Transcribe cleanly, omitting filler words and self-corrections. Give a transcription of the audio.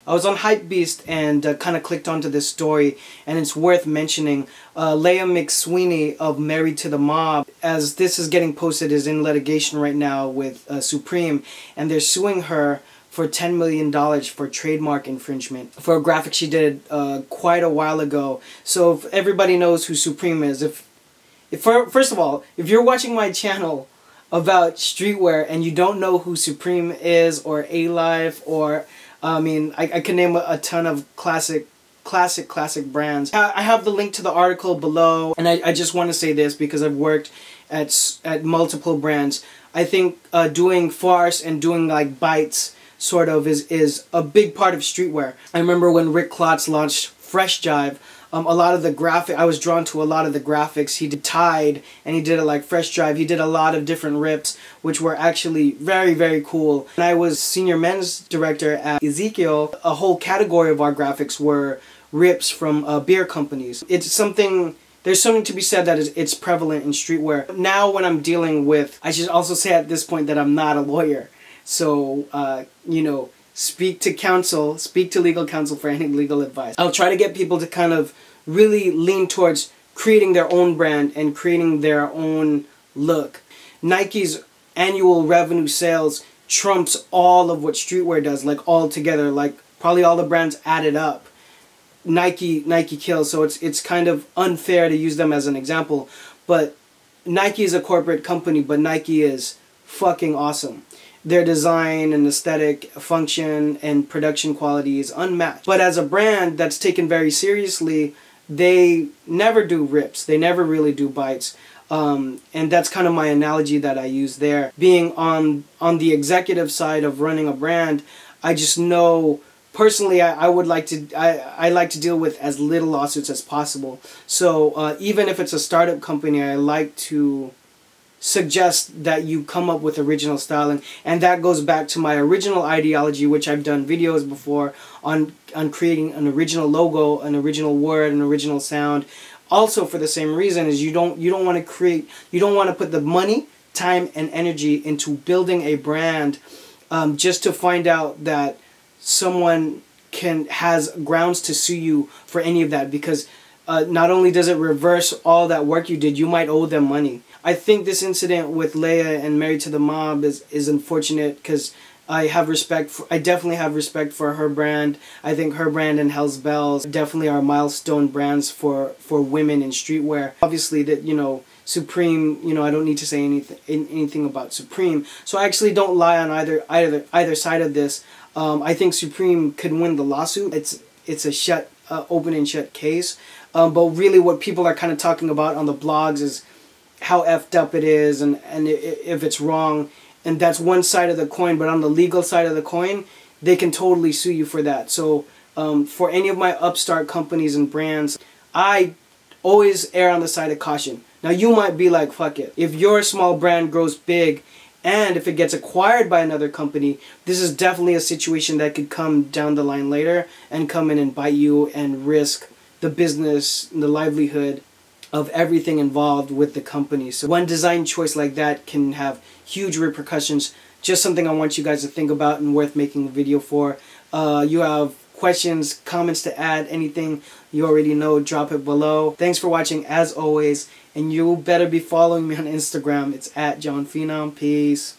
I was on Hypebeast and kind of clicked onto this story, and it's worth mentioning. Leia McSweeney of Married to the Mob, as this is getting posted, is in litigation right now with Supreme, and they're suing her for $10 million for trademark infringement for a graphic she did quite a while ago. So if everybody knows who Supreme is, first of all, if you're watching my channel about streetwear and you don't know who Supreme is, or A-Life, or I can name a ton of classic brands. I have the link to the article below, and I just want to say this because I've worked at multiple brands. I think doing farce and doing like bites sort of is a big part of streetwear. I remember when Rick Klotz launched Fresh Jive, a lot of the I was drawn to a lot of the graphics. He did Tide, and he did it like Fresh Jive. He did a lot of different rips, which were actually very, very cool. And I was senior men's director at Ezekiel. A whole category of our graphics were rips from beer companies. It's something, there's something to be said that it's prevalent in streetwear. Now when I'm dealing with, I should also say at this point that I'm not a lawyer. So, you know, speak to legal counsel for any legal advice. I'll try to get people to kind of really lean towards creating their own brand and creating their own look. Nike's annual revenue sales trumps all of what streetwear does, like all together, like probably all the brands added up. Nike kills, so it's kind of unfair to use them as an example, but Nike is a corporate company, but Nike is fucking awesome. Their design and aesthetic, function, and production quality is unmatched. But as a brand that's taken very seriously, they never do rips. They never really do bites. And that's kind of my analogy that I use there. Being on the executive side of running a brand, I just know personally I like to deal with as little lawsuits as possible. So even if it's a startup company, I like to suggest that you come up with original styling, and that goes back to my original ideology, which I've done videos before on creating an original logo, an original word, an original sound. Also for the same reason is you don't want to put the money, time, and energy into building a brand just to find out that someone has grounds to sue you for any of that, because not only does it reverse all that work you did, you might owe them money. I think this incident with Leia and Married to the Mob is unfortunate, because I definitely have respect for her brand. I think her brand and Hell's Bells definitely are milestone brands for women in streetwear. Obviously, that, you know, Supreme, you know, I don't need to say anything about Supreme. So I actually don't lie on either side of this. I think Supreme could win the lawsuit. It's a open and shut case. But really what people are kind of talking about on the blogs is how effed up it is, and if it's wrong. And that's one side of the coin, but on the legal side of the coin, they can totally sue you for that. So for any of my upstart companies and brands, I always err on the side of caution. Now you might be like, fuck it. If your small brand grows big, and if it gets acquired by another company, this is definitely a situation that could come down the line later and come in and bite you and risk the business, the livelihood of everything involved with the company. So one design choice like that can have huge repercussions. Just something I want you guys to think about and worth making a video for. You have questions, comments to add, anything you already know, drop it below. Thanks for watching as always, and you better be following me on Instagram. It's @JohnPhenom. Peace.